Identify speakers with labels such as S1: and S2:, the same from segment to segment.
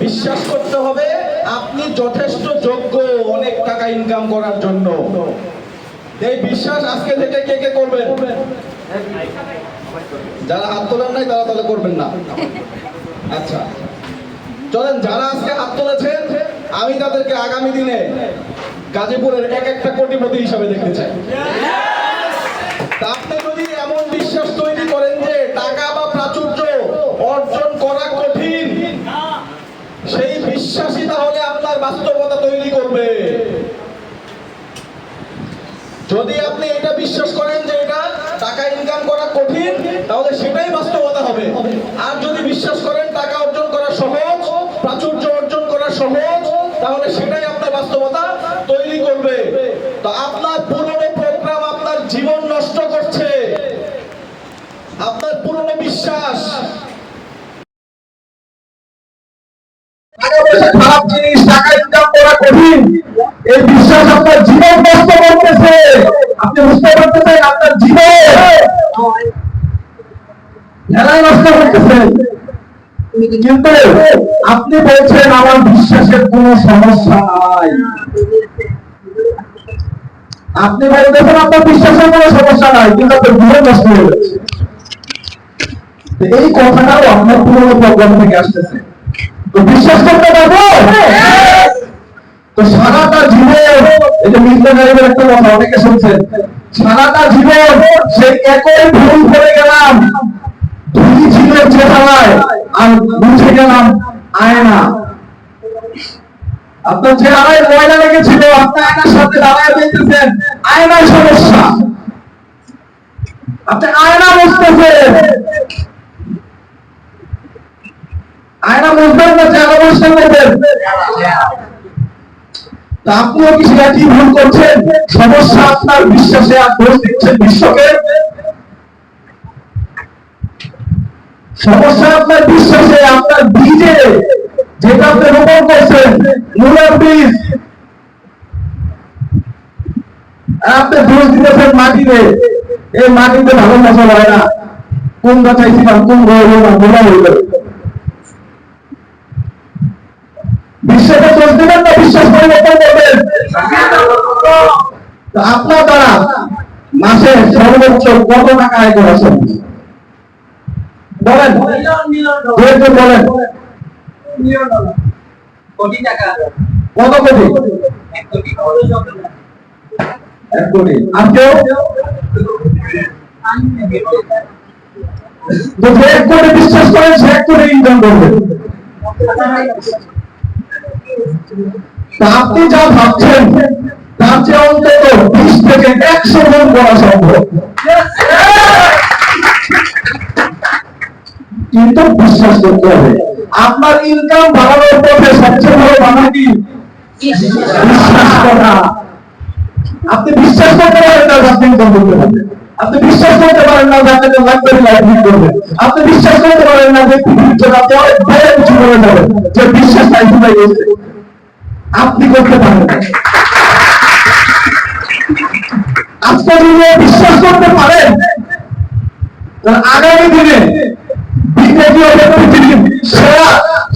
S1: বিশ্বাস করতে হবে আপনি যথেষ্ট যোগ্য অনেক টাকা ইনকাম করার জন্য। এই বিশ্বাস আজকে থেকে কে কে করবেন? যারা হাত তোলেন নাই তারা তাহলে করবেন না। আচ্ছা চলেন, যারা আজকে হাত তুলেছেন আমি তাদেরকে আগামী দিনে গাজীপুরের এক একটা কোটিপতি হিসাবে দেখতে চাই। আপনি যদি এমন বিশ্বাস তৈরি করেন যে টাকা বা প্রাচুর্য অর্জন করা কঠিন, সেই বিশ্বাসই তাহলে আপনার বাস্তবতা তৈরি করবে। যদি আপনি এটা বিশ্বাস করেন যে এটা টাকা ইনকাম করা কঠিন, তাহলে সেটাই বাস্তবতা হবে। আর যদি বিশ্বাস করেন টাকা অর্জন করা সহজ, প্রাচুর্য অর্জন করা সহজ, তাহলে সেটাই আপনার বাস্তবতা তৈরি করবে। তো আপনার পুরনো প্রোগ্রাম আপনার জীবন নষ্ট করছে, আপনার পুরনো বিশ্বাস। খারাপ জিনিস, টাকা ইনকাম করা কঠিন, এই বিশ্বাস আপনার জীবন নষ্ট করতেছে। আপনি বুঝতে পারতেছেন আপনার জীবন খেলায় নষ্ট করতেছেন। কিন্তু আপনি বলছেন আমার বিশ্বাসের কোনো সমস্যা নাই। আপনি বলতেছেন আপনার বিশ্বাসের কোনো সমস্যা নাই, কিন্তু আপনার জীবন নষ্ট হয়ে যাচ্ছে। এই কথাটাও আপনার পুরনো প্রোগ্রাম থেকে আসতেছে। তো বিশ্বাস করতে পারবো? তো সারাটা জীবন, এই যে মির্জা গালিবের একটা কথা অনেকে শুনছেন, সারাটা জীবন সেই একই ভুল করে গেলাম, ধুলি ছিল চেহারায় আর মুছে গেলাম আয়না। আপনার চেহারায় ময়লা লেগেছিল, আপনি আয়নার সাথে দাঁড়ায় বলতেছেন আয়নার সমস্যা, আপনি আয়না মুছতেছেন। আয়না মুছবেন না, চেহারা পরিষ্কার করবেন। আপনিও কি সেটা কি ভুল করছেন? সমস্যা আপনার বিশ্বাসে, আর দোষ দিচ্ছেন বিশ্বকে। সমস্যা আপনার বিশ্বাসে, আপনার বীজে, যেটা আপনি রোপণ করছেন, মূলের বীজ। আপনি দোষ দিতেছেন মাটিতে, এই মাটিতে ভালো ফসল হয় না, কোন গাছ চাইছিলাম কোন হইল না, বোঝা হইল। বিশ্বাসে দোষ দিবেন না, বিশ্বাস পরিবর্তন করবেন। আপনার দ্বারা মাসে সর্বোচ্চ কত টাকা আয় করা সম্ভব? বলেন, বলেন কোটি টাকা। কত কোটি? 1 কোটি। 1 কোটি। আর কেউ? যদি 1 কোটি বিশ্বাস করেন, সে 1 কোটি ইনকাম করবে। আপনি যা ভাবছেন তার চেয়ে অন্তত 20 থেকে 100 গুণ করা সম্ভব, কিন্তু বিশ্বাস করতে হবে। আপনার ইনকাম বাড়ানোর পথে সবচেয়ে বড় বাধা কি? বিশ্বাস করা। আপনি বিশ্বাস করতে পারেন না আপনি ইনকাম করতে পারবেন, আপনি বিশ্বাস করতে পারেন না যে আপনি লাক্সারি লাইফ লিড করবেন, আপনি বিশ্বাস করতে পারেন না যে পৃথিবীর জন্য আপনি অনেক বড় কিছু করে যাবেন, যে বিশ্বাস নাই শুনে গেছে। আপনি করতে পারেন না। আজকে যদি বিশ্বাস করতে পারেন, আগামী দিনে পৃথিবীর সেরা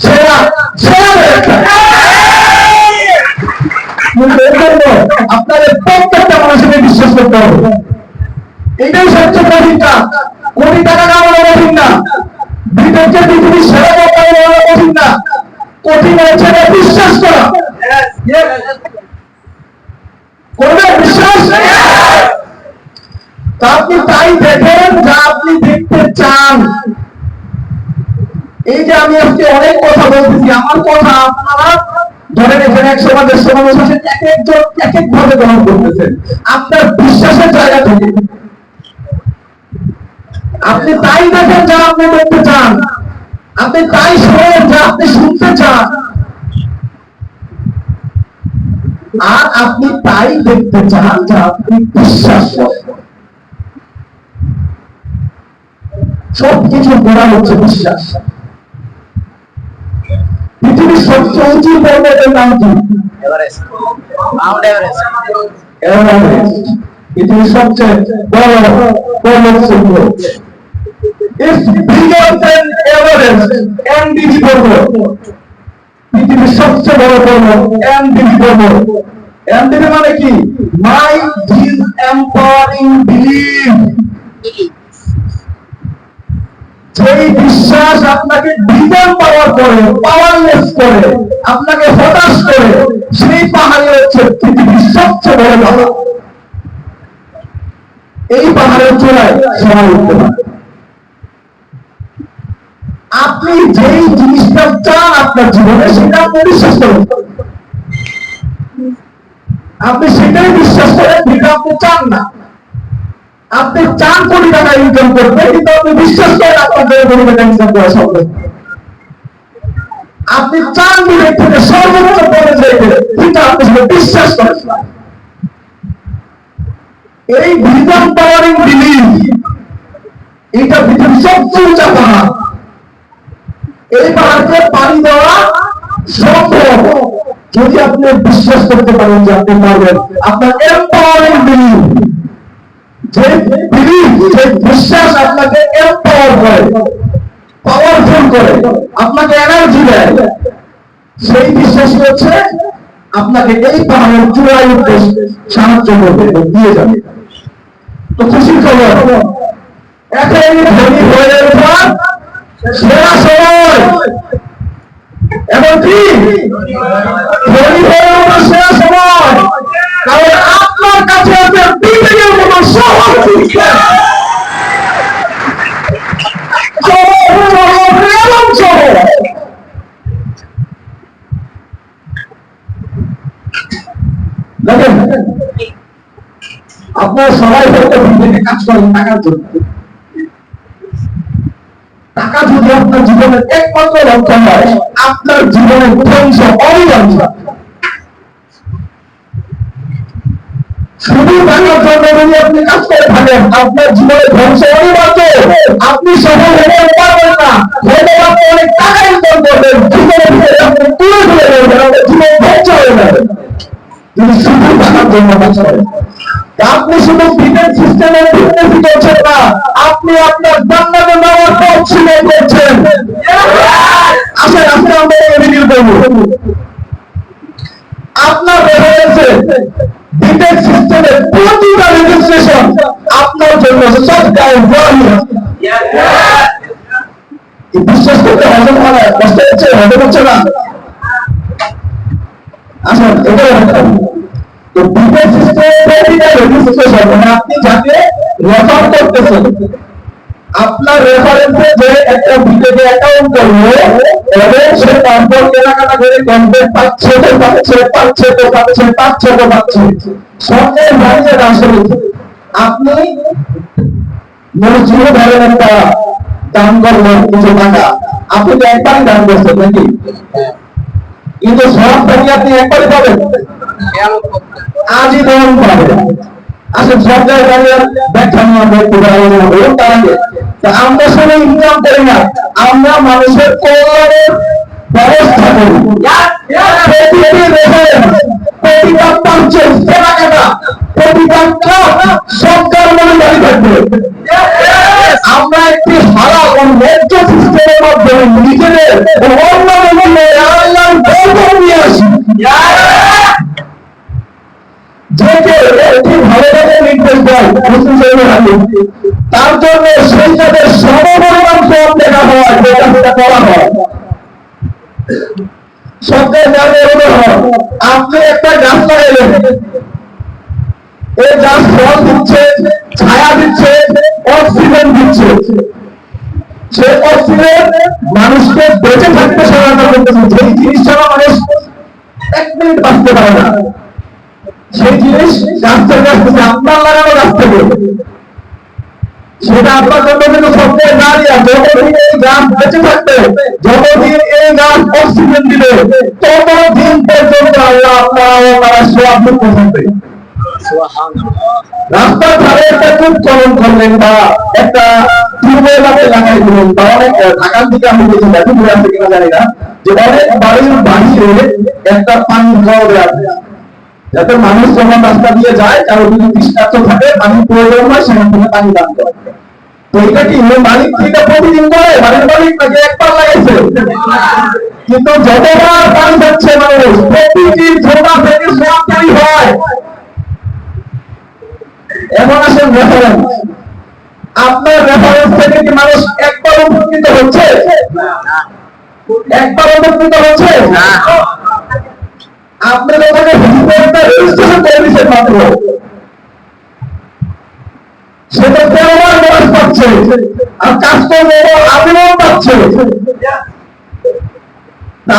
S1: সেরা সেরা আপনাদের প্রত্যেকটা মানুষকে বিশ্বাস করতে হবে। এটাই সবচেয়ে কঠিন কাজ। কোটি টাকা কামানো কঠিন না, পৃথিবীর সেরা কামানো কঠিন না, কঠিন হচ্ছে বিশ্বাস করা। করবে বিশ্বাস? তা আপনি তাই দেখেন যা আপনি দেখতে চান। এই যে আমি আজকে অনেক কথা বলতেছি, আমার কথা আপনারা ধরেন এখানে 100-150 মানুষ আছে, এক একজন এক এক ভাবে গ্রহণ করতেছেন আপনার বিশ্বাসের জায়গা থেকে। আপনি তাই দেখেন যা আপনি দেখতে চান, আপনি তাই শোনেন যা আপনি শুনতে চান, আর আপনি তাই দেখতে চান যা আপনি বিশ্বাস করেন। সবকিছু গোড়া হচ্ছে বিশ্বাস। পৃথিবীর সবচেয়ে উঁচু পর্বতের নাম কি? এভারেস্ট। Mount Everest. এভারেস্ট পৃথিবীর সবচেয়ে বড় পর্বত শৃঙ্গ। It's bigger than Everest, NDG পর্বত। পৃথিবীর সবচেয়ে বড় কর্ম এমডিবি কর্ম। এমডিবি মানে কি? Mind is empowering believe. যেই বিশ্বাস আপনাকে ডিসএম্পাওয়ার করে, পাওয়ারলেস করে, আপনাকে হতাশ করে, সেই পাহাড়ে হচ্ছে পৃথিবীর সবচেয়ে বড় বাধা। এই পাহাড়ের চূড়ায় সবাই উঠতে পারে। আপনি যেই জিনিসটা চান আপনার জীবনে, সেটা আপনি বিশ্বাস করেন, আপনি সেটাই বিশ্বাস করেন, যেটা আপনি চান না। আপনি চান কোটি টাকা ইনকাম করতে, কিন্তু আপনি বিশ্বাস করেন আপনার দ্বারা কোটি টাকা ইনকাম করা সম্ভব। আপনি চান বিবেক থেকে সর্বোচ্চ পদে যেতে, কিন্তু আপনি সেটা বিশ্বাস করেন। এই ভিজন পাওয়ারিং বিলিভ, এটা পৃথিবীর সবচেয়ে উঁচা পাহাড়। এই পাহাড়কে পাড়ি দেওয়া সম্ভব যদি আপনি বিশ্বাস করতে পারেন যে আপনি পারবেন। আপনার এম্পাওয়ারিং বিলিভ, যে বিলিভ, যে বিশ্বাস আপনাকে এম্পাওয়ার করে, পাওয়ারফুল করে, আপনাকে এনার্জি দেয়, সেই বিশ্বাস হচ্ছে আপনাকে এই পাহাড়ের চূড়ায় উঠতে সাহায্য করবে, দিয়ে যাবে। তো খুশির খবর, এখন ধনী হয়ে ওঠা সেরা সময়। এবং কি ধনী হয়ে ওঠা সেরা সময়, কারণ আপনার কাছে আছে পৃথিবীর মতো সহজ শিক্ষা। দেখেন, আপনারা সবাই হয়তো বিদেশে কাজ করেন টাকার জন্য। টাকা যদি আপনার জীবনের একমাত্র লক্ষ্য হয়, আপনার জীবনের ধ্বংস অনিবার্য। শুধু টাকার জন্য যদি আপনি কাজ করে থাকেন, আপনার জীবনের ধ্বংস অনিবার্য। আপনি সফল হতে পারবেন না। হয়তো আপনি অনেক টাকা ইনকাম করবেন, জীবনের ভিতরে আপনি তুলে ফেলে দেবেন, আপনার জীবন ধ্বংস হয়ে যাবে যদি শুধু টাকার জন্য কাজ করেন। আপনি শুধু ডিফেন্স সিস্টেমের বিজনেসই করছেন না, আপনি আপনার জান্নাতে যাওয়ার পথ ছিলেন করছেন। আসেন আজকে আমরা রিভিউ করব। আপনার রেফারেন্সে ডিফেন্স সিস্টেমের প্রতিটা রেজিস্ট্রেশন আপনার জন্য সরকার বিশ্বাস করতে হজম হয়, কষ্ট হচ্ছে, হজম হচ্ছে না। আসেন এটা তো ডিফেন্স সিস্টেমের প্রতিটা রেজিস্ট্রেশন, মানে আপনি যাকে রেফার করতেছেন, আপনার রেফারেন্সে যে একটা বিদেশে অ্যাকাউন্ট করবে, এবং সে তারপর কেনাকাটা করে কন্টেন্ট পাচ্ছে তো পাচ্ছে, পাচ্ছে তো পাচ্ছে, পাচ্ছে তো পাচ্ছে। সরকার জানিয়ে আসলে আপনি মসজিদে ধরেন একটা দান করবেন কিছু টাকা, আপনি তো একবারই দান করছেন নাকি? কিন্তু সব টাকা আপনি একবারই পাবেন, আজীবন পাবেন। আসলে সরকার ব্যাখ্যা নেওয়া আমরা শুধু ইনকাম করি না, আমরা মানুষের কল্যাণের ব্যবস্থা করি। প্রতিটা পারচেজ, কেনাকাটা, প্রতিটা কাজ সরকার মনোদারি থাকবে। আমরা একটি হালাল ও ন্যায্য সিস্টেমের মাধ্যমে নিজেদের অন্য নিয়ে আসি। তার জন্য সেই কাজের সমপরিমাণ ফল দেখা হয়, যেটা করা হয়। সরকার আপনি একটা গাছ লাগাইলেন, এই গাছ ফল দিচ্ছে, ছায়া দিচ্ছে, অক্সিজেন দিচ্ছে। সে অক্সিজেন মানুষকে বেঁচে থাকতে সহায়তা করতেছে। যেই জিনিস ছাড়া মানুষ 1 মিনিট বাঁচতে পারে না, সেই জিনিস গাছ থেকে আসতেছে, আপনার লাগানো গাছ থেকে। সেটা আপনার জন্য কিন্তু সবচেয়ে দাঁড়িয়ে, যতদিন এই গাছ বেঁচে থাকবে, যতদিন এই গাছ অক্সিজেন দিবে, ততদিন পর্যন্ত আল্লাহ তারা সওয়াব পৌঁছাবে। রাস্তার ধারে একটা কূপ খনন করলেন, বা একটা টিউবওয়েল লাগাই দিলেন, বা অনেক ঢাকার দিকে আমি দেখি, গাজীপুরে আছে কিনা জানি না, যে অনেক বাড়ির বাহিরে একটা পানি খাওয়া আছে, যাতে মানুষ যখন রাস্তা দিয়ে যায়, কারো যদি তৃষ্ণার্ত থাকে, পানি প্রয়োজন হয়, সেখান থেকে পানি দান করে। তো এটা কি মালিক থেকে প্রতিদিন করে, বাড়ির মালিক নাকি একবার লাগাইছে? কিন্তু যতবার পানি যাচ্ছে মানুষ প্রতিটি ঝোঁকা থেকে সমাপ্তি হয়। এখন আসেন রেফারেন্স, আপনার রেফারেন্স থেকে কি মানুষ একবার উপকৃত হচ্ছে? একবার উপকৃত হচ্ছে না। আপনি ওখানে রেজিস্ট্রেশন করে দিচ্ছেন মাত্র, সেটা 13 বার বয়স পাচ্ছে আর কাস্টম আবেদন পাচ্ছে।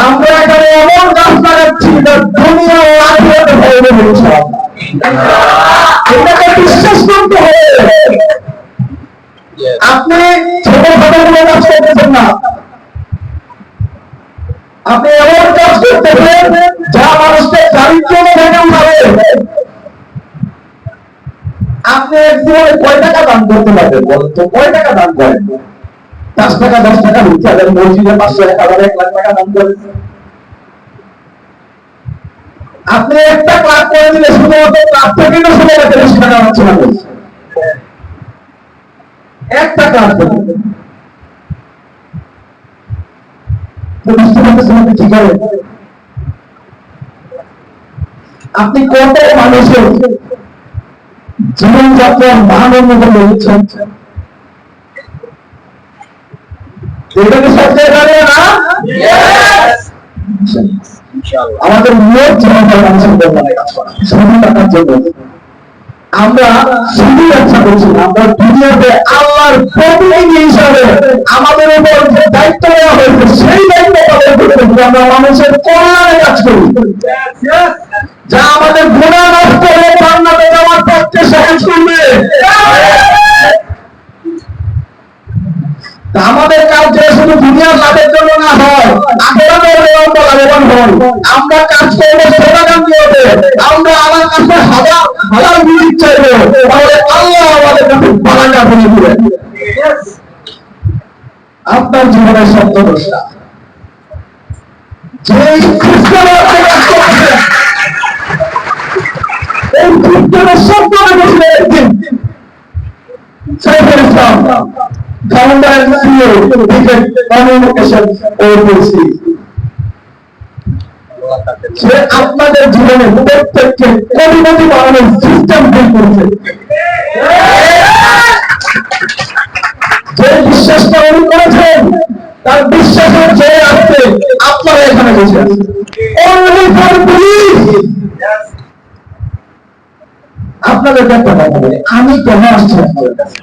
S1: আমরা এখানে এমন গাছ লাগাচ্ছি দুনিয়া ও আখিরাতে হবে ইনশাআল্লাহ। এটাকে বিশ্বাস করতে হবে। আপনি ছোটখাটো কোনো কাজ করতেছেন না, আপনি এমন কাজ করতেছেন যা মানুষকে দারিদ্র থেকে উঠাবে। আপনি এক জীবনে কয় টাকা দান করতে পারবেন বলেন তো? কয় টাকা দান করেন? 5 টাকা 10 টাকা হচ্ছে, আর মসজিদে 500 টাকা 1 লাখ টাকা দান করেন। আপনি একটা ক্লাব করে দিলে শুধুমাত্র ক্লাব থেকে 100 টাকা হচ্ছে না, একটা ক্লাব থেকে বুঝতে পারতেছেন আপনি কি করেন? আপনি কত মানুষের জীবনযাত্রার মান উন্নত করেছেন? এটাকে সবচেয়ে ভালো না আমাদের নিয়ত জীবনটা মানুষের জন্য কাজ করা, শুধু টাকার জন্য। আমরা শুধু ব্যবসা করছি না, আমরা দুনিয়াতে আল্লাহর প্রতিনিধি হিসাবে আমাদের উপর যে দায়িত্ব দেওয়া হয়েছে সেই দায়িত্ব পালন করতে আমরা মানুষের কল্যাণে কাজ করি, যা আমাদের গুনাহ নষ্ট হয়ে জান্নাতে যাওয়ার পথকে সহজ করবে। আমাদের কাজ যে শুধু দুনিয়ার লাভের জন্য না হয়, আখিরাতের জন্য লাভবান হয়। আমরা কাজ করবো সদাকান্তি হবে, আমরা আমার কাছে হাজার হাজার মিনিট চাইবো, তাহলে আল্লাহ আমাদের কাছে বারাকা করে দিবেন। আপনার জীবনের সত্য দোষটা যে খ্রিস্টানরা কাজ করছে, এই খ্রিস্টানের সত্য দোষে একদিন Saiful Islam founder and CEO Defect Communication OPC, সে আপনাদের জীবনে প্রত্যেককে কোটিপতি বানানোর সিস্টেম তৈরি করেছে। যে বিশ্বাসটা উনি করেছেন তার বিশ্বাসের জয় আসতে আপনারা এখানে বসে আছেন। Only for belief। আপনাদের একটা কথা বলি, আমি কেন আসছি আপনাদের কাছে?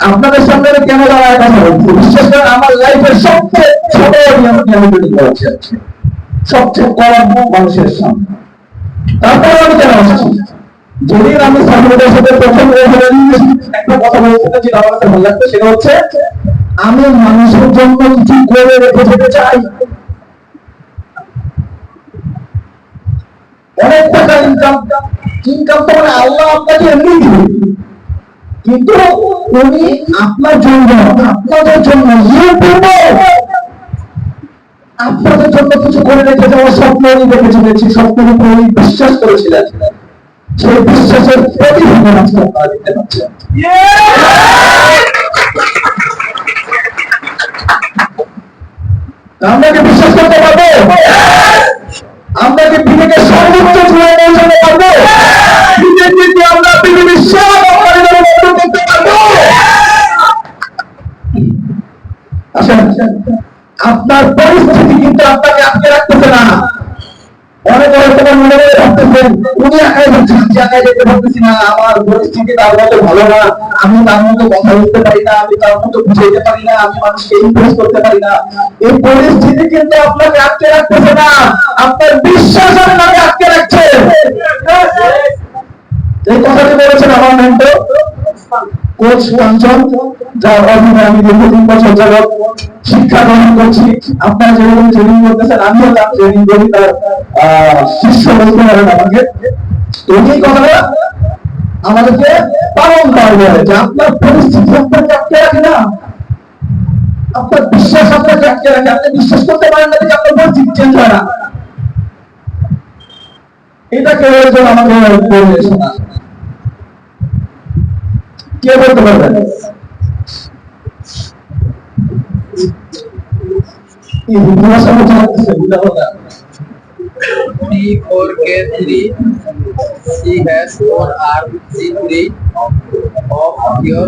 S1: আপনাদের সামনে কেন দাঁড়ায় কথা বলছি? বিশেষ করে আমার লাইফের সবচেয়ে ছোট আমি তৈরি করেছি, সবচেয়ে কম মানুষের সামনে। তারপরে আমি কেন আসছি? যদি আমি সামনের সাথে প্রথম একটা কথা বলতে যেটা আমার কাছে ভালো লাগতো, সেটা হচ্ছে আমি মানুষের জন্য কিছু করে রেখে যেতে চাই। অনেক টাকা ইনকাম তো মানে আল্লাহ আপনাকে এমনি দিবে, কিন্তু উনি আপনার জন্য আপনাদের জন্য আপনাদের জন্য কিছু করে রেখে যাওয়ার স্বপ্ন উনি দেখে চলেছি, স্বপ্নের উপর উনি বিশ্বাস করেছিলেন। সেই বিশ্বাসের প্রতিফলন আজকে আপনারা দেখতে পাচ্ছেন। আমরা কি বিশ্বাস করতে পারবো? আমরা কি পৃথিবীকে সর্বোচ্চ চূড়ায় পৌঁছাতে পারবো? পৃথিবীকে আমরা পৃথিবীর সেরা কোম্পানিদের মধ্যে করতে পারবো? আসেন, আপনার পরিস্থিতি কিন্তু আপনাকে আটকে রাখতেছে না। অনেক তোমার মনে মনে ভাবতেছেন উনি একাই ভাবছেন, আমি একাই যেতে পারতেছি না, আমার পরিস্থিতি তার মতো ভালো না, আমি তার মতো কথা বলতে পারি না, আমি তার মতো বুঝাইতে পারি না, আমি মানুষকে ইমপ্রেস করতে পারি না। এই পরিস্থিতি কিন্তু আপনাকে আটকে রাখতেছে না, আপনার বিশ্বাস আপনাকে আটকে রাখছে। এই কথাটি বলেছেন আমার মেন্টর কোচ কাঞ্চন, যার অধীনে আমি দীর্ঘদিন বছর যাবৎ শিক্ষা গ্রহণ করছি। আপনারা যেরকম ট্রেনিং করতেছেন আমিও তার ট্রেনিং করি, তার শিষ্য বলতে পারেন আমাকে। এই কথাটা আমাদেরকে পালন করবে যে আপনার পরিস্থিতি আপনাকে আটকে রাখে না, আপনার বিশ্বাস আপনাকে আটকে রাখে। আপনি বিশ্বাস করতে পারেন না যে আপনার পরিস্থিতি চেঞ্জ হয় না। এটা কেউ একজন আমাকে বলে শোনা, কে বলতে পারবেন? এই ভাষা মতো লাগতেছে বুঝাবো না
S2: T4K3 C4R C3 of your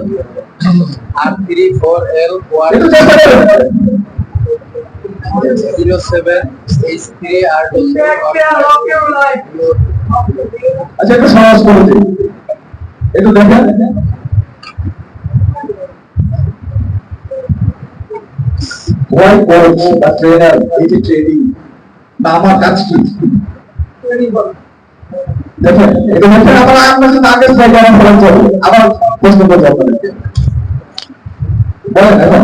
S2: R34L
S1: একটু চেষ্টা করুন
S2: 07 H3 R2
S1: আচ্ছা একটু সহজ করে দিন একটু দেখেন ওয়াই কোচ বা ট্রেনার এই যে ট্রেনিং বা আমার কাজ কি দেখেন এটা দেখেন আবার আমরা যদি আগের জায়গায় ফেরত যাবো আবার প্রশ্ন করবো আপনাদেরকে বলেন এখন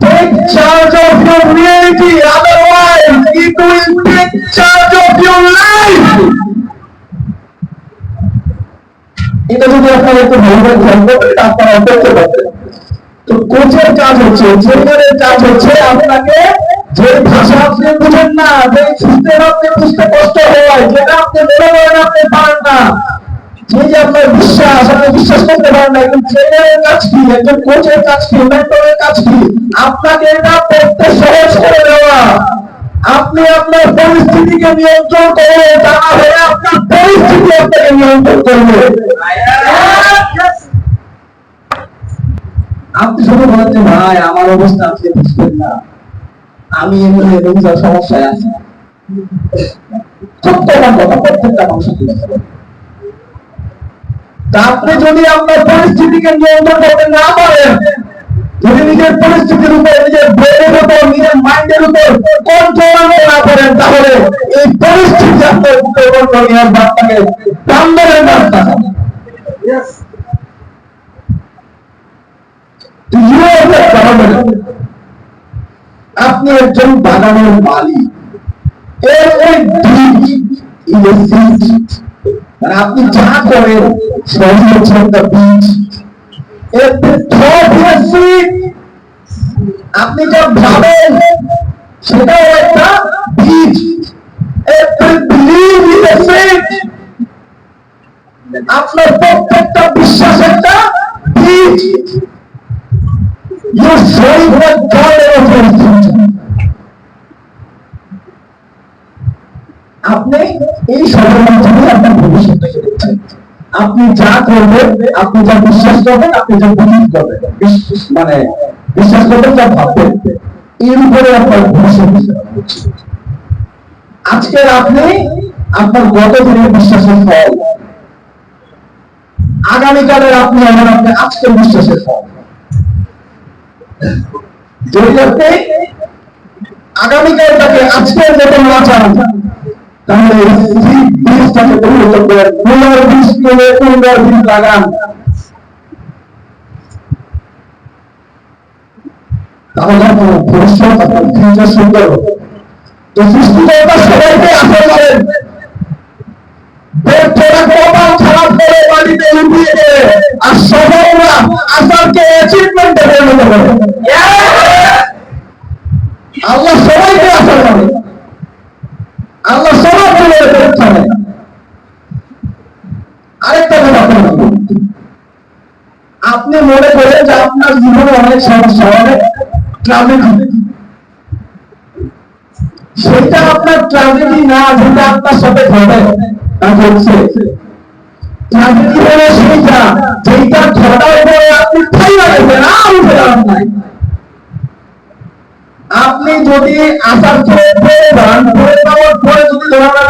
S1: Take charge of your reality, otherwise it will take charge of your life. এটা যদি আপনারা একটু ভালোভাবে খেয়াল করবেন আপনারা করতে পারবেন তো কোচের কাজ হচ্ছে ট্রেনারের কাজ হচ্ছে আপনাকে যে ভাষা আপনি বুঝেন না যে সিস্টেম আপনি বুঝতে কষ্ট হয় যেটা আপনি মনে করেন আপনি পারেন না যে আপনার বিশ্বাস আপনি বিশ্বাস করতে পারেন না একজন ট্রেনারের কাজ কি একজন কোচের কাজ কি মেন্টরের কাজ কি আপনাকে এটা করতে সহজ করে দেওয়া আপনি আপনার পরিস্থিতিকে নিয়ন্ত্রণ করে জানা হলে আপনার পরিস্থিতি আপনাকে নিয়ন্ত্রণ করবে আপনি শুধু বলেন যে ভাই আমার অবস্থা আপনি বুঝবেন না আমি এমনি রোজার সমস্যায় আছি সত্য কথা প্রত্যেকটা মানুষ আপনি যদি আপনার পরিস্থিতিকে নিয়ন্ত্রণ করতে না পারেন যদি নিজের পরিস্থিতির উপর নিজের ব্রেনের উপর নিজের মাইন্ডের উপর কন্ট্রোল না করেন তাহলে এই পরিস্থিতি আপনার উপর কন্ট্রোল নেওয়ার বার্তাকে প্রাণের বার্তা আপনি একজন বাগানের মালিক এর ওই আপনি যা করেন সেটা হচ্ছে একটা বীজ আপনি যা ভাবেন সেটাও একটা বীজ আপনার প্রত্যেকটা বিশ্বাস একটা বীজ আপনি এই সবের মাধ্যমে আপনার ভবিষ্যৎটাকে দেখছেন আপনি যা করবেন আপনি যা বিশ্বাস করবেন আপনি যা বিলিভ করবেন মানে বিশ্বাস করবেন যা ভাববেন এর উপরে আপনার ভবিষ্যৎ আজকের আপনি আপনার গত দিনের বিশ্বাসের ফল আগামীকালের আপনি আমার আপনি আজকের বিশ্বাসের ফল যদি আপনি আগামীকালটাকে আজকের মতো না চান তাহলে বীজটাকে পরিণত করেন বীজ করে বীজ লাগান তাহলে আপনার ভবিষ্যৎ আপনার ফিউচার সুন্দর তো সৃষ্টিকর্তা সবাইকে আশা করেন ব্যর্থরা কপাল খারাপ করে বাড়িতে লুকিয়ে দেয় আর সফলরা আশাকে অ্যাচিভমেন্টে পরিণত করে আল্লাহ সবাইকে আশা করে আল্লাহ সবাইকে পরীক্ষা নেয় আরেকটা কথা আপনি মনে করেন যে আপনার জীবনে অনেক সমস্যা অনেক ট্রাজেডি সেটা আপনার ট্রাজেডি না যেটা আপনার সাথে ঘটে তা হচ্ছে ট্রাজেডি হলো সেইটা যেটা ঘটার পরে আপনি ঠাই লাগাইছেন আর উঠে দাঁড়ান নাই আপনি যদি আসার পরে পড়ে যান পড়ে যাওয়ার পরে যদি ধরা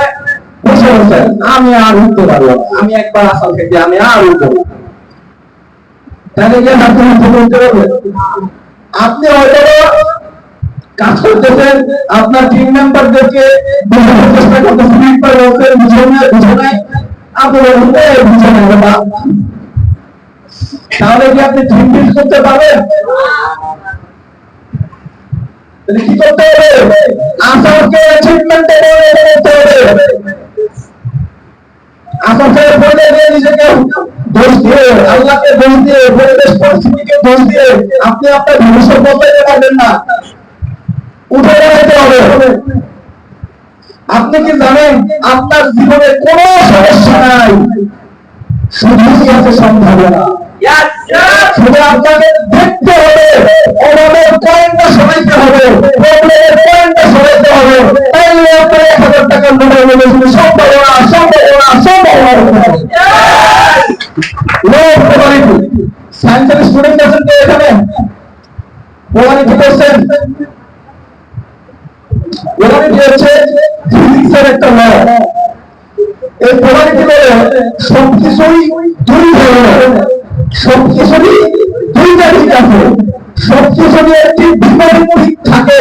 S1: বসে বসেন আমি আর উঠতে পারবো আমি একবার আসার থেকে আমি আর উঠবো তাহলে গিয়ে হাতে হাতে বলতে পারবেন আপনি হয়তো কাজ করতেছেন আপনার টিম মেম্বারদেরকে বোঝানোর চেষ্টা করতেছেন একবার বলছেন বুঝে নাই আপনি বলুন বুঝে নাই তাহলে কি আপনি টিম বিল্ড করতে পারবেন কি করতে হবে আসারকে অ্যাচিভমেন্টে করতে হবে আসারকে বলে দিয়ে নিজেকে দোষ দিয়ে আল্লাহকে দোষ দিয়ে পরিবেশ পরিস্থিতিকে দোষ দিয়ে আপনি আপনার ভবিষ্যৎ বদলাতে পারবেন না উঠে দাঁড়াতে হবে আপনি কি জানেন আপনার জীবনে কোনো সমস্যা নাই শুধুই আছে সম্ভাবনা শুধু আপনাকে দেখতে হবে, ওনাদের পয়েন্টটা সরাইতে হবে, প্রবলেমের পয়েন্টটা সরাইতে হবে, তাইলে আপনার 1000 টাকার নোটের মধ্যে শুধু সম্ভাবনা লোক কোয়ালিটি সায়েন্সের স্টুডেন্ট আছেন তো এখানে কোয়ালিটি করছেন। কোয়ালিটি হচ্ছে ফিজিক্সের একটা ল। এই কোয়ালিটি বলে সবকিছুই দুই ধরনের, সবকিছুরই দুইটা দিক আছে, সবকিছুরই একটি বিপরীত দিক থাকে।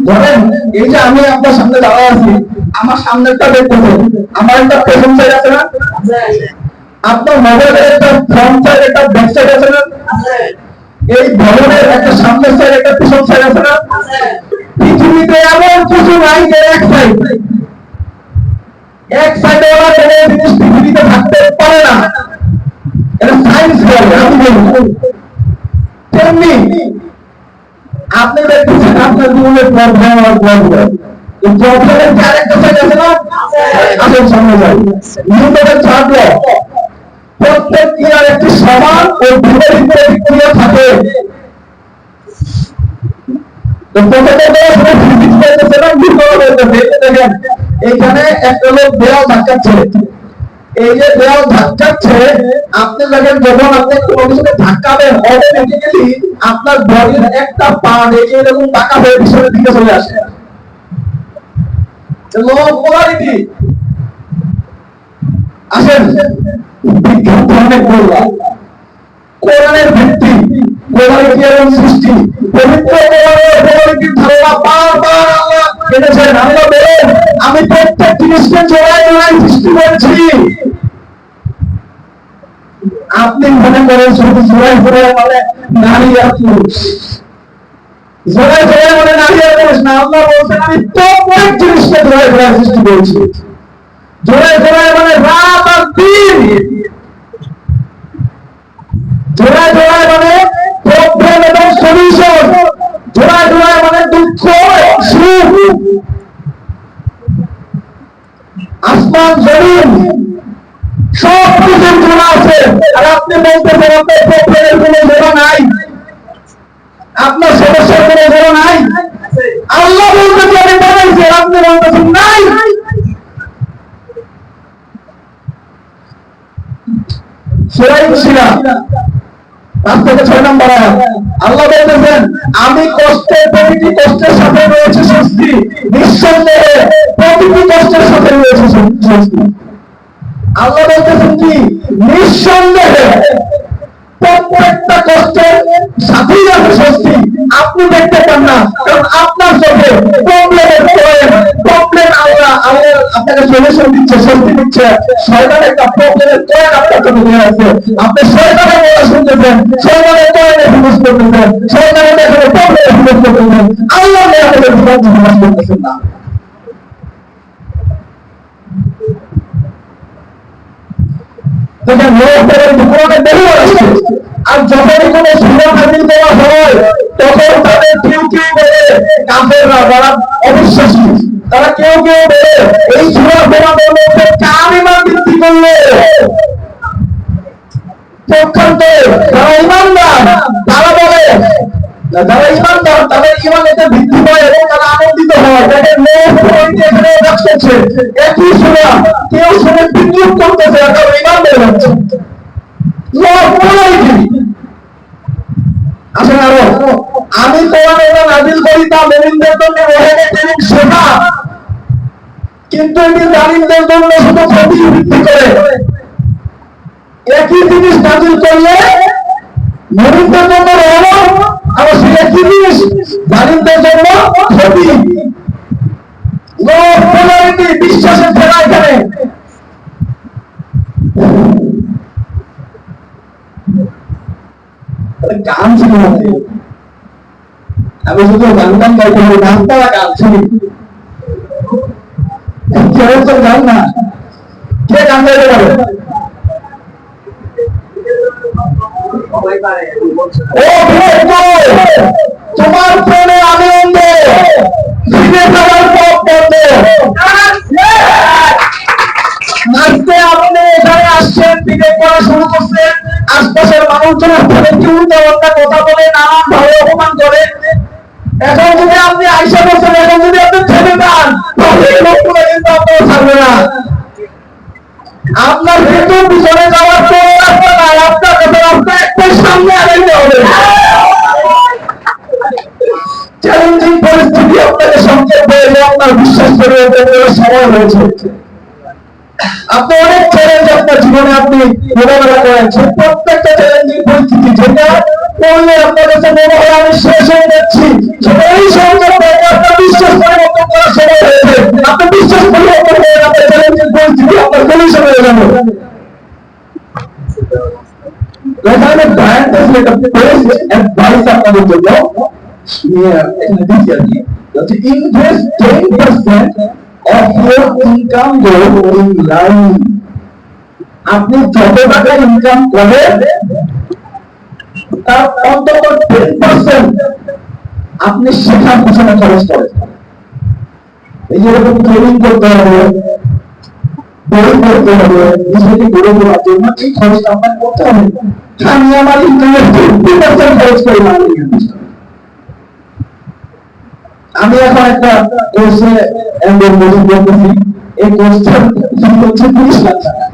S1: ধরেন এই যে আমি আপনার সামনে দাঁড়ায় আছি, আমার সামনেরটা দেখতেছেন, আমার একটা পেছন সাইড আছে না, আপনার মোবাইলের একটা ফ্রন্ট সাইড একটা ব্যাক সাইড আছে না, এই ভবনের একটা সামনের সাইড একটা পিছন সাইড আছে না। পৃথিবীতে এমন কিছু নাই যে এক সাইডে ওরা কোনো জিনিস পৃথিবীতে থাকতে পারে না, এটা সায়েন্স বলে। আমি বলবো তেমনি আপনি দেখতেছেন আপনার জীবনে প্রবলেম আর প্রবলেম, এই প্রবলেমের যে আরেকটা সাইড আছে না, আসল সামনে যাই নিউটনের চার ল, প্রত্যেক ক্রিয়ার একটি সমান ও বিপরীত প্রতিক্রিয়া থাকে। এইখানে একটা লোক দেয়াল ধাক্কাচ্ছে, এই যে দেয়াল ধাক্কাচ্ছে, আপনি দেখেন যখন আপনি কোনো কিছুকে ধাক্কাবেন অটোমেটিক্যালি আপনার বডির একটা পার্ট এরকম বাঁকা হয়ে পিছনের দিকে চলে আসে। পোলারিটি আসেন বিজ্ঞান অনেক বললাম, কোরআনের ভিত্তি পোলারিটি এবং সৃষ্টি, পবিত্র কোরআনের পোলারিটির ধারণা বারবার আল্লাহ এনেছেন। আল্লাহ বলেন আমি প্রত্যেক জিনিসকে জোড়ায় জোড়ায় সৃষ্টি করেছি। আপনি মনে করেন শুধু জোড়ায় জোড়ায় মানে নারী আর পুরুষ, জোড়ায় জোড়ায় মানে নারী আর পুরুষ না, আল্লাহ বলছেন আমি প্রত্যেক জিনিসকে জোড়ায় জোড়ায় সৃষ্টি করেছি। জোড়ায় জোড়ায় মানে রাত আর দিন, জোড়ায় জোড়ায় মানে প্রবলেম এবং সলিউশন, জোড়ায় জোড়ায় মানে দুঃখ এবং সুখ, আসমান জমিন সব কিছুর জোড়া আছে। আর আপনি বলতেছেন আপনার প্রবলেমের কোনো জোড়া নাই, আপনার সমস্যার কোনো জোড়া নাই। আল্লাহ বলতেছে আমি বানাইছি, আপনি বলতেছেন নাই। সূরা ইনশিরা 5 থেকে 6 নম্বর আয়াত, আল্লাহ বলতেছেন আমি কষ্টের প্রতিটি কষ্টের সাথে রয়েছে স্বস্তি, নিঃসন্দেহে প্রতিটি কষ্টের সাথে রয়েছে স্বস্তি। আল্লাহ বলতেছেন কি নিঃসন্দেহে প্রত্যেকটা কষ্টের সাথেই আছে স্বস্তি। আপনি দেখতে পান না, কারণ আপনার চোখে প্রবলেমের প্রবলেম আল্লাহ আপনাকে সলিউশন দিচ্ছে, স্বস্তি দিচ্ছে। শয়তান একটা প্রবলেমের পয়েন্ট আপনার চোখে দেওয়া আছে, আপনি শয়তানের কথা শুনতেছেন, শয়তানের পয়েন্টে ফোকাস করতেছেন, শয়তানের দেখানো প্রবলেমে ফোকাস করতেছেন, আল্লাহ আপনাদের ফোকাস করতেছেন না। আর যখনই কোনো সূরা নাযিল করা হয় তখন তাদের কেউ কেউ বলে কাফেররা যারা অবিশ্বাসী, তারা কেউ কেউ বলে এই সূরা তোমাদের মধ্যে কার ঈমান বৃদ্ধি করলো। পক্ষান্তরে যারা ঈমানদার তারা বলে, যারা ঈমানদার তাদের ঈমান এতে বৃদ্ধি পায় এবং তারা আনন্দিত হয়। তাদের লোক এখানে কাজ করছে, একই সূরা কেউ শুনে বিদ্রুপ করতেছে, কারণ ঈমান বেড়ে যাচ্ছে। আসেন আরো আমি কোরআন নাযিল করি তা মুমিনদের জন্য রহমত এবং শেফা, কিন্তু এটি জালিমদের জন্য শুধু ক্ষতি বৃদ্ধি করে। একই জিনিস নাযিল করলে মুমিনদের জন্য রহমত, আবার সেই একই জিনিস জালিমদের জন্য ক্ষতি। বিশ্বাসের ফেরা এখানে গান শুনি, আমি শুধু গান গান গাইতে হবে, গান তারা গান শুনি, কেউ তো গান না, কে গান গাইতে পারে? তোমার প্রেমে আমি অন্ধ, ফিরে যাওয়ার পথ বন্ধ। আজকে আপনি এখানে আসছেন, বিবেক করা শুরু করছেন, আশপাশের মানুষজন আপনাদেরকে উল্টাপাল্টা কথা বলে, নানান ভাবে অপমান করে। এখন যদি আপনি আইসা বলছেন, এখন যদি আপনি ছেড়ে দেন, তাহলে এই লোকগুলো কিন্তু আপনারা ছাড়বে না। আপনার কিন্তু পিছনে যাওয়ার কোনো রাস্তা নাই, আপনার কাছে রাস্তা একটাই, সামনে আগাইতে হবে। চ্যালেঞ্জিং পরিস্থিতি আপনাকে সংকেত দেয় যে আপনার বিশ্বাস করে সময় হয়েছে। আপনি অনেক চ্যালেঞ্জ আপনার জীবনে আপনি মোকাবেলা করেছেন, প্রত্যেকটা চ্যালেঞ্জিং পরিস্থিতি যেটা করলে আপনার কাছে মনে হয় আমি শেষ হয়ে যাচ্ছি, সেটা এই সংকেত দেয় আপনার বিশ্বাস পরিবর্তন করার সময় হয়েছে। আপনি বিশ্বাস পরিবর্তন করে আপনার চ্যালেঞ্জিং পরিস্থিতি আপনার সলিউশন হয়ে যাবে। এখানে ব্র্যান্ড আছে, এটা বেস্ট অ্যাডভাইস আপনাদের জন্য এখানে দিচ্ছি আর কি, হচ্ছে invest 10% of your income in learning. আপনি যত টাকা ইনকাম করেন তার অন্তত 10% আপনি শেখার পিছনে খরচ করেন। এই যেরকম ট্রেনিং করতে হবে, বই পড়তে হবে, নিজেকে গড়ে তোলার জন্য এই খরচটা আপনার করতে হবে। আমি আমার ইনকামের 50% খরচ করি না। আমি এখন একটা কোর্সে এমবিএ করতেছি, এই কোর্সটা হচ্ছে 30 লাখ টাকা,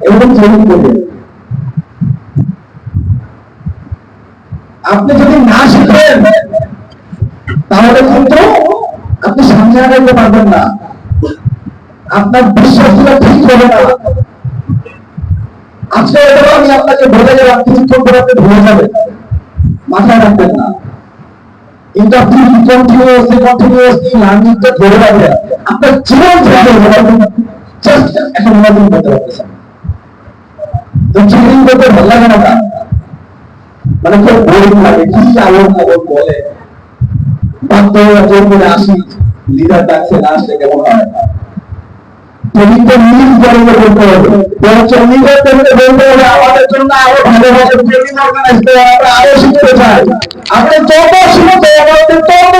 S1: এরকম ট্রেনিং করে। আপনি যদি না শিখেন তাহলে কিন্তু আপনি সামনে আগাইতে পারবেন না, আপনার বিশ্বাসটা ঠিক হবে না। আজকে এটা আমি আপনাকে বলে গেলাম, কিছুক্ষণ পরে আপনি ভুলে যাবেন, মাথায় রাখবেন না। কিন্তু আপনি কন্টিনিউয়াসলি লার্নিংটা ধরে রাখবেন, আপনার জীবন থেকে জাস্ট একটা মনোযোগ করতে পারতেছেন। তো ট্রেনিং করতে ভালো লাগে না, মানে খুব বোরিং লাগে, কি আলোর খবর বলে, বাধ্য জোর করে আসি, লিডার ডাকছে না আসলে কেমন হয়। ট্রেনিংটা নিজ জায়গায় করতে হবে, বরঞ্চ নিজের থেকে বলতে হবে আমাদের জন্য আরো ভালোভাবে ট্রেনিং অর্গানাইজ করে আমরা আরো শিখতে চাই। আপনি যত শিখতে আমাদের তত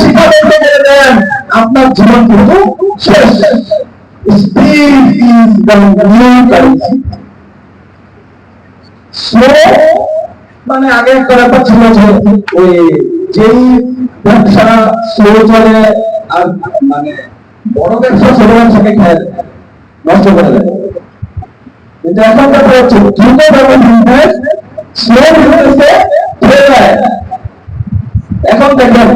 S1: শিক্ষা বলতে গেলে দেন আপনার জীবন কিন্তু শেষ। Speed is the new currency. Slow মানে আগে একটা ব্যাপার ছিল যে ওই যেই ব্যবসা স্লো চলে আর মানে বড় ব্যবসা ছোট ব্যবসাকে খেয়ে নষ্ট করে দেয়। কিন্তু এখন ব্যাপার হচ্ছে দ্রুত বিজনেস স্লো বিজনেসে ফেলে যায়। এখন দেখেন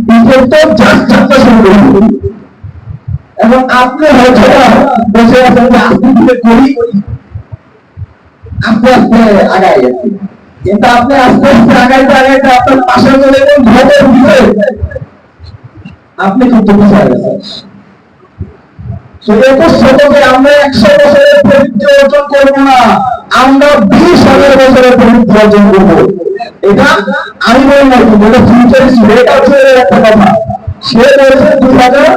S1: বিজনেস তো জাস্ট যাত্রা শুরু করি, এখন আপনি হয়তো বসে আছেন যে আস্তে ধীরে করি, আস্তে আস্তে আগাই, কিন্তু আপনি আস্তে আস্তে আগাইতে আগাইতে আপনার পাশে চলে গেলেন ঘরের ভিতরে, আপনি কিন্তু পিছিয়ে গেছেন। আমরা 100 বছরের প্রবৃত্তি অর্জন করবো না, আমরা 20,000 বছরের প্রবৃত্তি অর্জন করবো। এটা আমি বলি না, এটা ফিউচারিস্ট রেট আছে একটা কথা। সে বলেছে 2000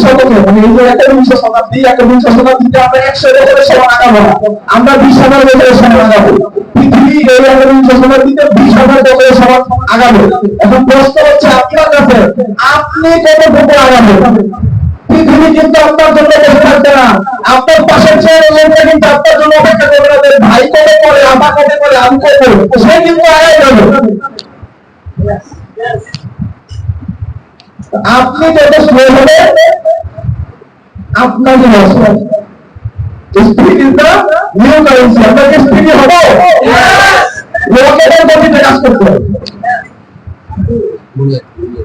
S1: শতকে, মানে এই যে 21শ শতাব্দী, 21শ শতাব্দীতে আমরা 100 বছরের সমান আগাবো না, আমরা 20,000 বছরের সমান আগাবো। পৃথিবী এই 21শ শতাব্দীতে 20,000 বছরের সমান আগাবো। এখন প্রশ্ন হচ্ছে আপনার কাছে, আপনি কতটুকু আগাবেন? পৃথিবী কিন্তু আপনার জন্য বসে থাকবে না, আপনার পাশের চেয়ারের লোকটা কিন্তু আপনার জন্য অপেক্ষা করবে না। ভাই কবে করে, আপা কবে করে, আমি কবে, সে কিন্তু আগাই যাবে। আপনি যত স্লো হবে আপনার জন্য speed is the new currency. আমরা কি স্পিডি হবো? রকেটের গতিতে কাজ করতে হবে।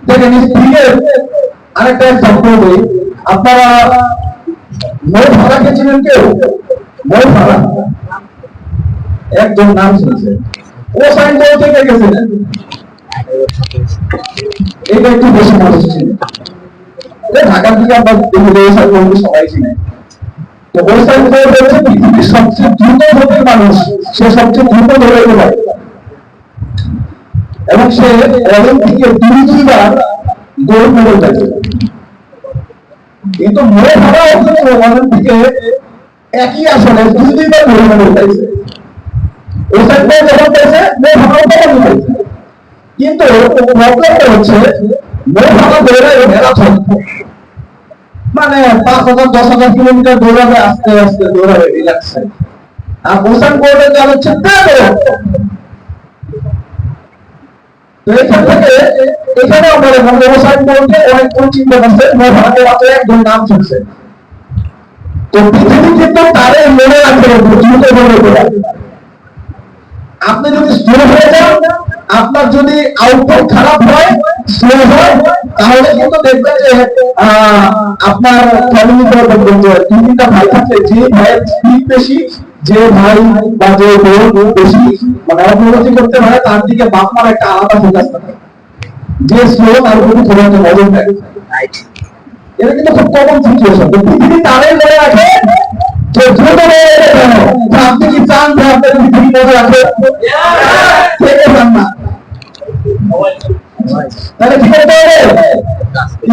S1: দেখেন স্পিডের আরেকটা এক্সাম্পল দিই, আপনারা মই ফারাকে চিনেন কেউ? মই ফারা একজন নাম শুনছে, ও সাইনবোর্ড থেকে গেছিলেন, এটা একটু বেশি মানুষ ছিল। ঢাকার দিকে আমরা সবাই চিনে। তো ওই সাইনবোর্ড হচ্ছে পৃথিবীর সবচেয়ে দ্রুত গতির মানুষ, সে সবচেয়ে দ্রুত দৌড়াতে পারে এবং সে অলিম্পিকে 2বার গোল্ড মেডেল পেয়েছে। কিন্তু মই ফারা অলিম্পিকে একই আসলে 2বার গোল্ড মেডেল পেয়েছে। ওই সাইনবোর্ড যখন পেয়েছে মই ফারাও তখন পেয়েছে। কিন্তু প্রবলেমটা হচ্ছে মই ফারা দৌড়ায় ম্যারাথন, মানে 5,000 10,000 কিলোমিটার দৌড়াবে, আস্তে আস্তে দৌড়াবে রিল্যাক্সে। আর মোশন কোর্টে যা হচ্ছে তো এখান থেকে এখানেও বলে মোশন কোর্টে অনেক চিন্তা করছে, ভারতে মাত্র একজন নাম শুনছে। তো পৃথিবী কিন্তু তারে মনে রাখতে হবে, দ্রুত মনে করে। আপনি যদি স্লো হয়ে যান, আপনার যদি আউটপুট খারাপ হয়, স্লো হয়, তাহলে কিন্তু দেখবেন যে আপনার ফ্যামিলিতে দেখবেন যে 2-3টা ভাই থাকলে যে ভাইয়ের স্পিড বেশি, যে ভাই বা যে বোন বেশি মানে অগ্রগতি করতে পারে, তার দিকে বাপ মার একটা আলাদা ফোকাস থাকে। যে স্লো তার প্রতি খুব একটা নজর দেয়। এটা কিন্তু খুব কমন সিচুয়েশন। পৃথিবী তারে মনে রাখে যে দ্রুত আপনি কি চান যে আপনার পৃথিবী মনে রাখে? থেকে চান না, তাহলে কি করতে হবে?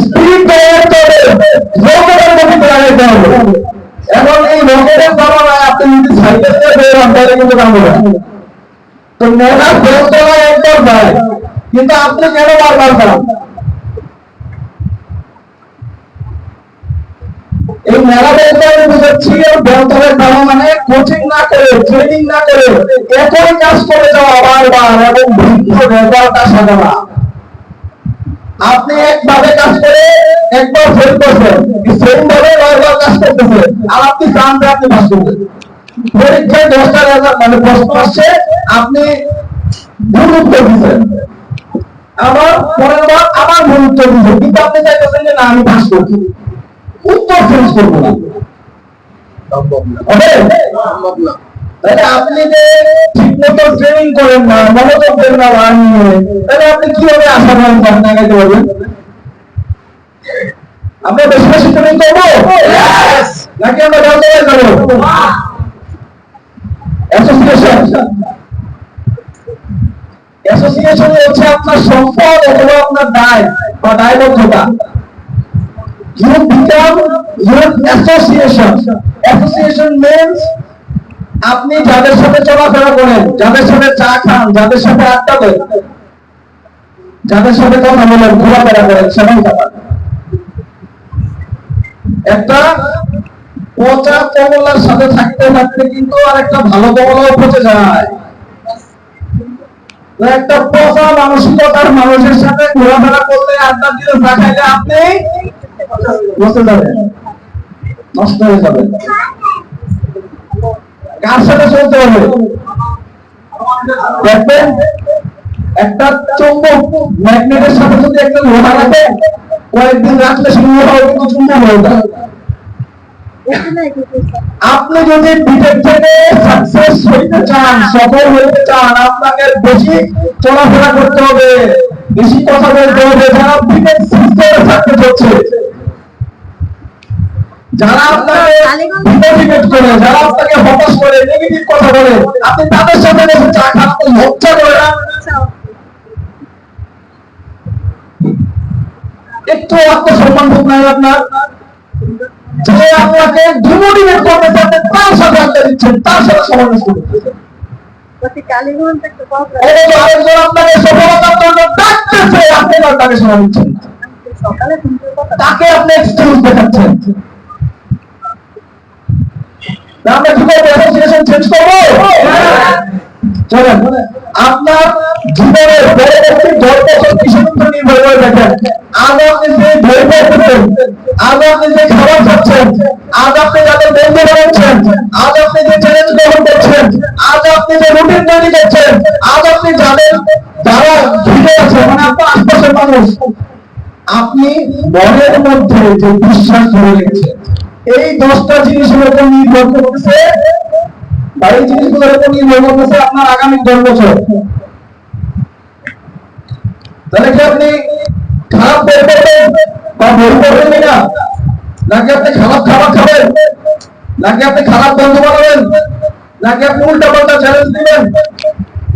S1: স্পিড বাড়াতে হবে, রকেটের গতিতে লাগাইতে হবে। এখন এই রকেটের জামানায় আপনি যদি সাইকেল দিয়ে বেরোন তাহলে কিন্তু কাম হবে। তো মেলা বেলতলা একবার যায়, কিন্তু আপনি কেন বারবার যান? এই মেলা বলতে আমি বুঝাচ্ছি, বেলতলার জামা মানে কোচিং না করে, ট্রেনিং না করে একই কাজ করে যাওয়া বারবার এবং ভিন্ন রেজাল্ট আসা যাওয়া। আপনি একভাবে কাজ করে একবার ফেল করছেন, সেম ভাবে বারবার কাজ করতেছেন, আর আপনি চান যে আপনি পাস করবেন। পরীক্ষায় 10টা রেজাল্ট মানে প্রশ্ন আসছে, আপনি ভুল উত্তর দিচ্ছেন, আবার পরের বার আবার ভুল উত্তর দিচ্ছেন, কিন্তু আপনি চাইতেছেন যে না আমি পাস করছি, উত্তর চেঞ্জ করবো না। তাহলে আপনি যে ঠিক মতো ট্রেনিং করেন না, মনোযোগ দেন না বানিয়ে, তাহলে আপনি কিভাবে আশা করেন যে আপনি আগাইতে পারবেন? আমরা বেশি বেশি ট্রেনিং করবো নাকি আমরা বলতে যাবো? অ্যাসোসিয়েশন হচ্ছে আপনার সম্পদ অথবা আপনার দায় বা দায়বদ্ধতা। You become your association. Association means আপনি যাদের সাথে চলাফেরা করেন, যাদের সাথে চা খান, যাদের সাথে আড্ডা দেন, যাদের সাথে কথা বলেন, ঘোরাফেরা করেন, সেটাই ব্যাপার। একটা পচা কমলার সাথে থাকতে থাকতে কিন্তু আর একটা ভালো কমলাও পচে যায়। একটা পচা মানসিকতার মানুষের সাথে ঘোরাফেরা করলে, আড্ডা দিলে, চা খাইলে আপনি বসে যাবেন, নষ্ট হয়ে যাবে। কার সাথে চলতে হবে? দেখবেন একটা চুম্বক ম্যাগনেটের সাথে যদি একটা লোহা রাখে, কয়েকদিন রাখলে সেই লোহাও কিন্তু চুম্বক হয়ে যায়। আপনি যদি বিটেক থেকে সাকসেস হইতে চান, সফল হইতে চান, আপনাকে বেশি চলাফেরা করতে হবে, বেশি কথা বলতে হবে। যারা বিটেক সিস্টেমে সাকসেস হচ্ছে, যারা আপনাকে ডিমোটিভেট করে, যারা আপনাকে হতাশ করে, নেগেটিভ কথা বলে, আপনি তাদের সাথে বসে চা খান, আপনি লজ্জা করে না? একটু আত্মসম্মান বোধ নাই আপনার? যে আপনাকে ডিমোটিভেট করতেছে, আপনি তার সাথে আড্ডা দিচ্ছেন, তার সাথে সমালোচনা করতেছেন। আরেকজন আপনাকে সফলতার জন্য ডাকতেছে, আপনি তাকে শোনা দিচ্ছেন, তাকে আপনি এক্সকিউজ দেখাচ্ছেন। আমরা কি করবো? অ্যাসোসিয়েশন চেঞ্জ করবো? চলেন, আপনার জীবনের পরবর্তী 10 বছর কিসের উপর নির্ভর করে দেখেন। আজ আপনি যে বই পড়তেছেন, আজ আপনি যে খাবার খাচ্ছেন, আজ আপনি যাদের বন্ধু বানাচ্ছেন, আজ আপনি যে চ্যালেঞ্জ গ্রহণ করছেন, আজ আপনি যে রুটিন তৈরি করছেন, আজ আপনি যারা ঘিরে আছে মানে আপনার আশপাশের মানুষ, আপনি মনের মধ্যে যে বিশ্বাস ধরে রেখেছেন, এই 10টা জিনিসের উপর নির্ভর করতেছে, বা এই জিনিসগুলোর উপর নির্ভর করতেছে আপনার আগামী 10 বছর। তাহলে কি আপনি খারাপ বই পড়বেন বা বই পড়বেন না, নাকি আপনি খারাপ খাবার খাবেন, নাকি আপনি খারাপ বন্ধু বানাবেন, নাকি আপনি উল্টা পাল্টা চ্যালেঞ্জ দিবেন?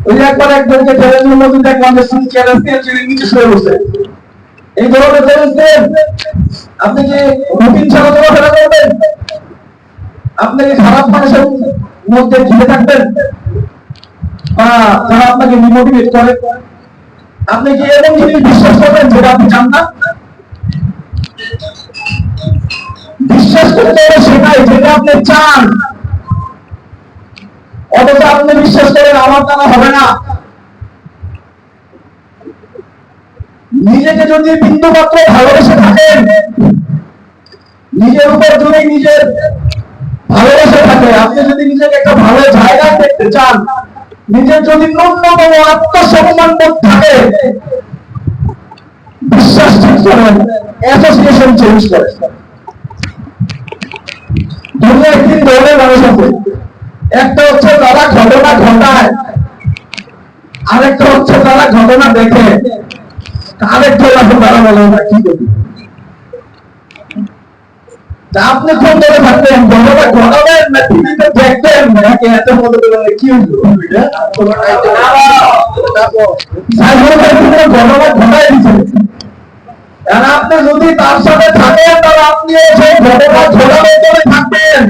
S1: ওই একবার একজনকে চ্যালেঞ্জের মধ্যে দেখলাম যে চ্যালেঞ্জ দিয়ে চিড়ে নিচে শুয়ে বসে। এই ধরনের চ্যালেঞ্জ দেন, আপনি কি রুটিন ছাড়া চলাফেরা করবেন? আপনি কি খারাপ মানুষের মধ্যে ঘিরে থাকবেন বা যারা আপনাকে ডিমোটিভেট করে? আপনি কি এমন জিনিস বিশ্বাস করবেন যেটা আপনি চান না? বিশ্বাস করতে হবে সেটাই যেটা আপনি চান, অথচ আপনি বিশ্বাস করেন আমার দ্বারা হবে না। নিজেকে যদি বিন্দু মাত্র ভালোবেসে থাকেন, নিজের উপর যদি নিজের ভালোবাসা থাকে, আপনি যদি নিজেকে একটা ভালো জায়গায় দেখতে চান, নিজের যদি ন্যূনতম আত্মসম্মান বোধ থাকে, বিশ্বাস ঠিক করেন, অ্যাসোসিয়েশন চেঞ্জ করেন। দুনিয়ায় তিন ধরনের মানুষ আছে, একটা হচ্ছে তারা ঘটনা ঘটায়, আরেকটা হচ্ছে তারা ঘটনা দেখে, আরেকটা হচ্ছে তারা বলে আমরা কি করি। আপনি কোন ধরে থাকতেন, ঘটনা ঘটাবেন না টিভিতে দেখতেন নাকি এত মতো করে কি হইলো ঘটনা ঘটাই দিচ্ছে। আর আপনি যদি তার সাথে থাকেন তাহলে আপনি সেই ঘটনা ঘটাবেন করে থাকবেন।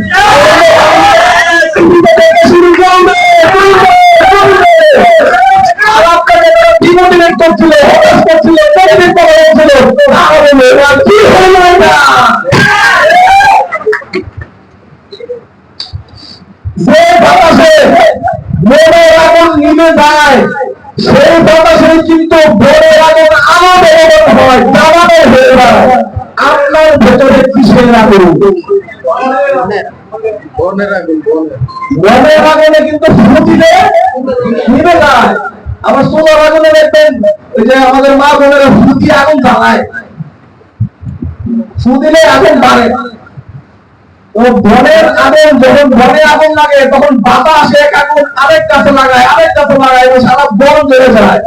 S1: শুরু করবে আর আপনাকে ডিমোটিভেট করছিল, হতাশ করছিল, মোটিভেট করা হয়েছিল, তাহলে কি হলো না যে বাতাসে মনের আগুন নিভে যায়, সেই বাতাসে কিন্তু বনের আগুন আলো বেরোনো হয়, জ্বালানো হয়ে যায়। আপনার ভেতরে কিসের আগুন? মনের আগুনে কিন্তু ফু দিলে নিভে যায়। আবার সোলার আগুনে দেখবেন ওই যে আমাদের মা বোনেরা ফু দিয়ে আগুন জ্বালায়, ফু দিলে আগুন বাড়ে। তো বনের আগুন যখন বনে আগুন লাগে তখন বাতাস এক আগুন আরেক কাছে লাগায়, আরেক কাছে লাগায়, সারা বন জ্বলে যায়।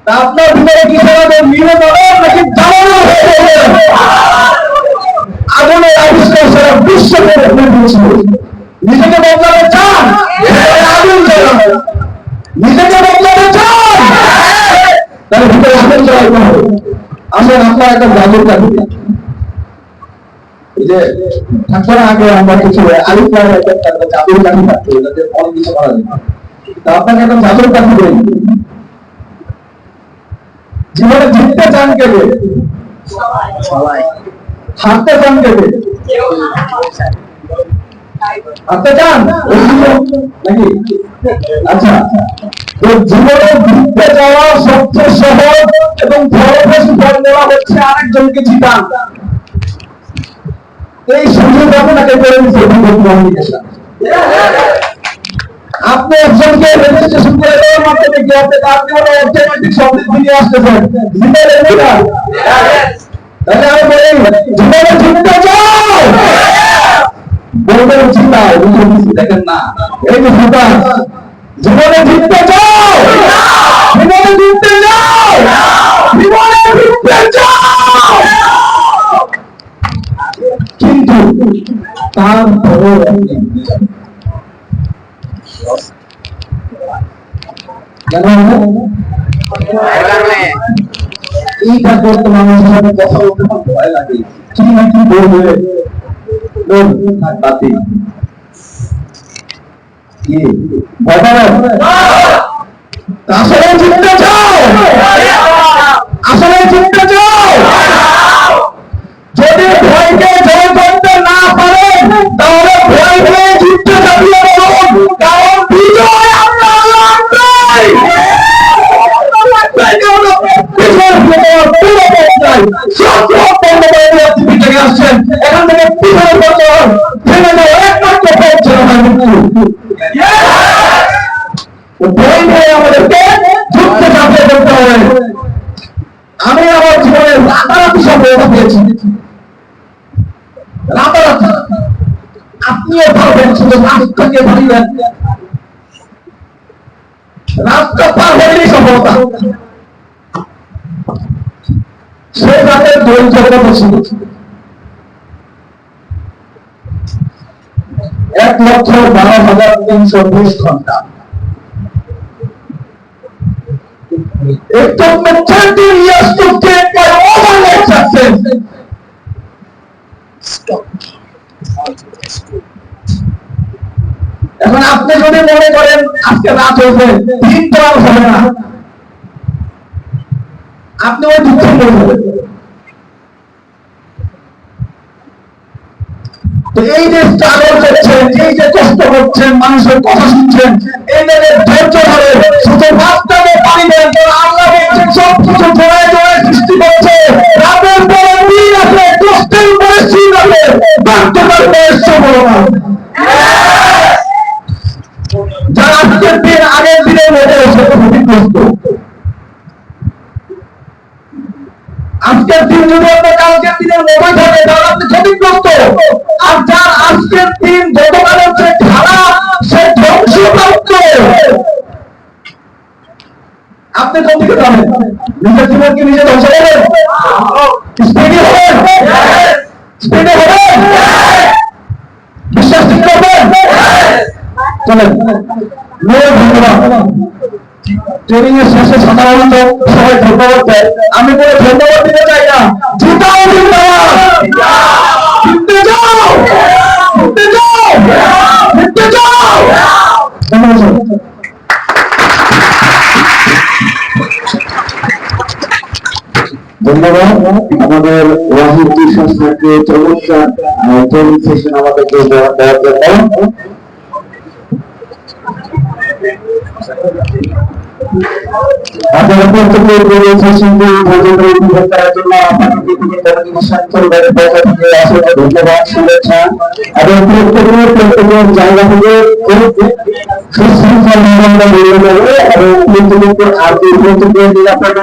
S1: তা আপনার ভিতরে কিসের আগুন? নিভে যাবে নাকি জ্বালানো হয়ে যাবে? আগুনের আবিষ্কার সারা বিশ্ব নিজেকে বদলাতে চান, আগুন জ্বালানো। নিজেকে বদলাতে চান, তাহলে ভিতরে আগুন জ্বালাতে হবে। আসেন আপনার একটা জাদুর কাজ যে থাকার আগে আমরা কিছু আলিফলামের একটা জাদুর কাঠি থাকতো, এটাতে অনেক কিছু করা যায়। তা আপনাকে একটা জাদুর কাঠি বলি, জীবনে জিততে চান কেবে? হারতে চান কেবে? হারতে চান নাকি? আচ্ছা, তো জীবনে জিততে যাওয়া সবচেয়ে সহজ এবং ফলপ্রসূ ফর্মুলা হচ্ছে আরেকজনকে জিতান। এই সুযোগ আপনাকে করে দিচ্ছে কমিউনিকেশন। আপনি একজনকে রেজিস্ট্রেশন করে দেওয়ার মাধ্যমে কি আপনি তার জীবনে অটোমেটিক সমৃদ্ধি নিয়ে আসতেছেন? জিতে দেবেন না? তাহলে আমি বলি জীবনে জিততে চাও, বলবেন জিতাও, বুঝে দিচ্ছি দেখেন না, এই যে জিতা। জীবনে জিততে চাও, জীবনে জিততে চাও, জীবনে জিততে চাও, কিন্তু তারপরেও এইটা করতে মানুষের সাথে কথা বলতে ভয় লাগে, কি না কি বলবে আসলে জিততে চাও, আসলে জিততে চাও। যদি ভয়কে জয় করতে না পারেন তাহলে ভয়কে জিততে চাপিয়ে বলুন, কারণ বিজয় আপনার লাগবে। এখান থেকে পিছনে বছর ফেলে দেওয়া একমাত্র পৌঁছে ভয় নিয়ে আমাদেরকে যুদ্ধে চাপিয়ে করতে হবে। আমি আমার জীবনে রাতারাতি সফলতা পেয়েছি, রাতারাতি। আপনিও পারবেন, শুধু রাস্তাকে ধরিবেন, রাস্তা পার হলেই সফলতা। সে রাতের ধৈর্য কত ছিল? 1,12,320 ঘন্টা। It took me 30 years to get my overnight success. Stop. এখন আপনি যদি মনে করেন আজকে রাত হয়েছে, দিন তো আর হবে না, আপনি ওই দুঃখে মরে যাবেন। তো এই যে স্ট্রাগল করছেন, এই যে কষ্ট করছেন, মানুষের কথা শুনছেন, এই যে ধৈর্য ধরে শুধু রাস্তাতে পানি দেন, আল্লাহ বলছেন সব কিছু জোড়ায় জোড়ায় সৃষ্টি করছে। রাতের পরে দিন আছে, কষ্টের উপরে শীত আছে, বাধ্যতার বয়স বলো না। যারা আজকের দিন আগের দিনের মধ্যে এসে ক্ষতিগ্রস্ত, আজকের দিন যদি আপনি কালকের দিনের মধ্যে থাকে তাহলে আপনি ক্ষতিগ্রস্ত। আর যার আজকের দিন গতকালের চেয়ে খারাপ, সে ধ্বংসপ্রাপ্ত। আপনি কোন দিকে যাবেন? নিজের জীবন কি নিজে ধ্বংস করবেন? স্পিডে হবেন? স্পিডে হবেন? বিশ্বাস ঠিক করবেন? চলেন, ধন্যবাদ। ট্রেনিং এর শেষে সাধারণত সবাই ধন্যবাদ দেয়, আমি কোনো ধন্যবাদ দিতে চাই না। জিতাও জিন্দাবাদ, জিততে যাও, জিততে যাও, জিততে যাও। ধন্যবাদ। ধন্যবাদ আমাদের ওয়াহিদ সংস্থাকে চমৎকার ট্রেনিং সেশন আমাদেরকে দেওয়ার জন্য। আপনারা প্রত্যেকের সেশনটি উপভোগ করার জন্য আপনাকে অসংখ্য ধন্যবাদ, শুভেচ্ছা এবং প্রত্যেকের জায়গা থেকে সুশৃঙ্খল এবং প্রত্যেকের নিরাপদ